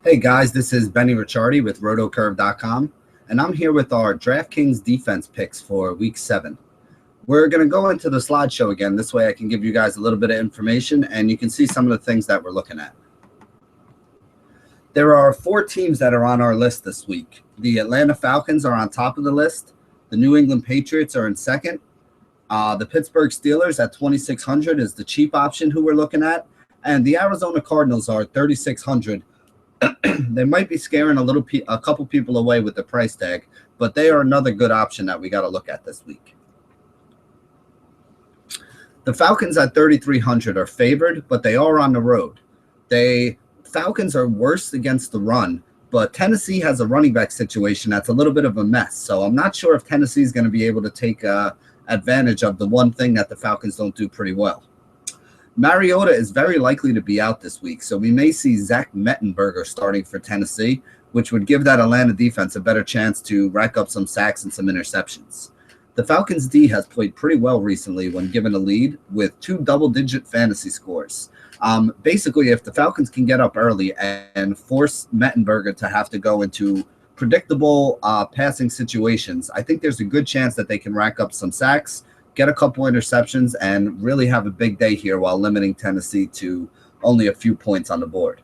Hey guys, this is Benny Ricciardi with rotocurve.com, and I'm here with our DraftKings defense picks for week 7. We're going to go into the slideshow again. This way I can give you guys a little bit of information and you can see some of the things that we're looking at. There are 4 teams that are on our list this week. The Atlanta Falcons are on top of the list. The New England Patriots are in second. The Pittsburgh Steelers at 2,600 is the cheap option who we're looking at. And the Arizona Cardinals are 3,600. They might be scaring a couple people away with the price tag, but they are another good option that we got to look at this week. The Falcons at 3,300 are favored, but they are on the road. Falcons are worse against the run, but Tennessee has a running back situation that's a little bit of a mess. So I'm not sure if Tennessee is going to be able to take advantage of the one thing that the Falcons don't do pretty well. Mariota is very likely to be out this week, so we may see Zach Mettenberger starting for Tennessee, which would give that Atlanta defense a better chance to rack up some sacks and some interceptions. The Falcons' D has played pretty well recently when given a lead with 2 double-digit fantasy scores. Basically, if the Falcons can get up early and force Mettenberger to have to go into predictable passing situations, I think there's a good chance that they can rack up some sacks, get a couple interceptions, and really have a big day here while limiting Tennessee to only a few points on the board.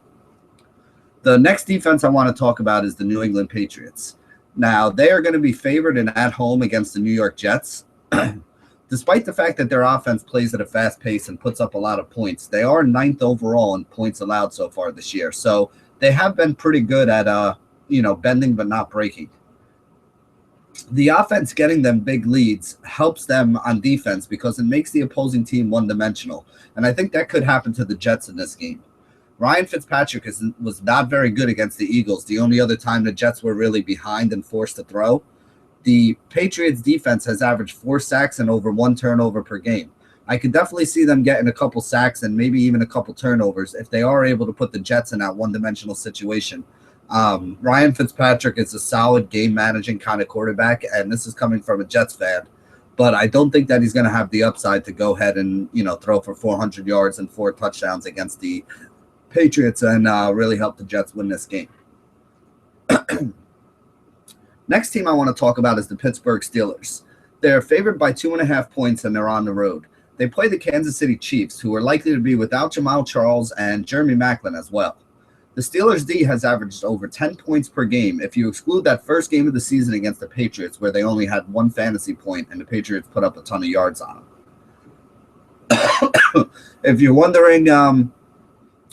The next defense I want to talk about is the New England Patriots. Now, they are going to be favored and at home against the New York Jets. Despite the fact that their offense plays at a fast pace and puts up a lot of points, they are 9th overall in points allowed so far this year. So they have been pretty good at bending but not breaking. The offense getting them big leads helps them on defense because it makes the opposing team one-dimensional. And I think that could happen to the Jets in this game. Ryan Fitzpatrick was not very good against the Eagles. The only other time the Jets were really behind and forced to throw. The Patriots defense has averaged 4 sacks and over 1 turnover per game. I could definitely see them getting a couple sacks and maybe even a couple turnovers if they are able to put the Jets in that one-dimensional situation. Ryan Fitzpatrick is a solid game-managing kind of quarterback, and this is coming from a Jets fan. But I don't think that he's going to have the upside to go ahead and throw for 400 yards and 4 touchdowns against the Patriots and really help the Jets win this game. Next team I want to talk about is the Pittsburgh Steelers. They're favored by 2.5 points, and they're on the road. They play the Kansas City Chiefs, who are likely to be without Jamal Charles and Jeremy Maclin as well. The Steelers' D has averaged over 10 points per game if you exclude that first game of the season against the Patriots where they only had 1 fantasy point and the Patriots put up a ton of yards on them. If you're wondering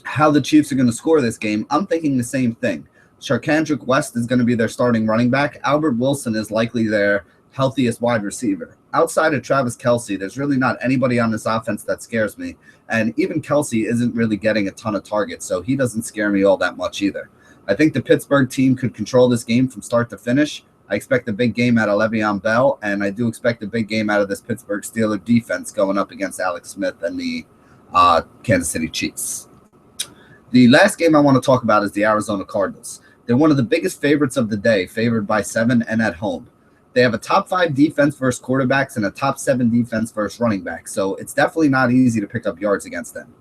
how the Chiefs are going to score this game, I'm thinking the same thing. Charcandrick West is going to be their starting running back. Albert Wilson is likely their healthiest wide receiver. Outside of Travis Kelce, there's really not anybody on this offense that scares me. And even Kelce isn't really getting a ton of targets, so he doesn't scare me all that much either. I think the Pittsburgh team could control this game from start to finish. I expect a big game out of Le'Veon Bell, and I do expect a big game out of this Pittsburgh Steelers defense going up against Alex Smith and the Kansas City Chiefs. The last game I want to talk about is the Arizona Cardinals. They're one of the biggest favorites of the day, favored by 7 and at home. They have a top 5 defense versus quarterbacks and a top 7 defense versus running backs, so it's definitely not easy to pick up yards against them.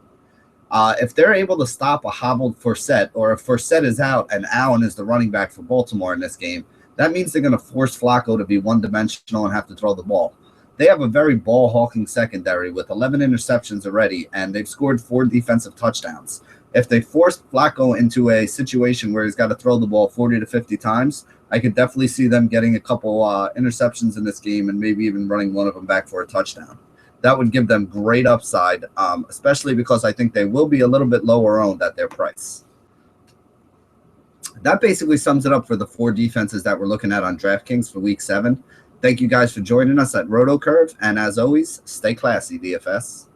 If they're able to stop a hobbled Forsett, or if Forsett is out and Allen is the running back for Baltimore in this game, that means they're going to force Flacco to be one-dimensional and have to throw the ball. They have a very ball-hawking secondary with 11 interceptions already, and they've scored 4 defensive touchdowns. If they force Flacco into a situation where he's got to throw the ball 40 to 50 times, I could definitely see them getting a couple interceptions in this game and maybe even running one of them back for a touchdown. That would give them great upside, especially because I think they will be a little bit lower owned at their price. That basically sums it up for the 4 defenses that we're looking at on DraftKings for Week 7. Thank you guys for joining us at RotoCurve, and as always, stay classy, DFS.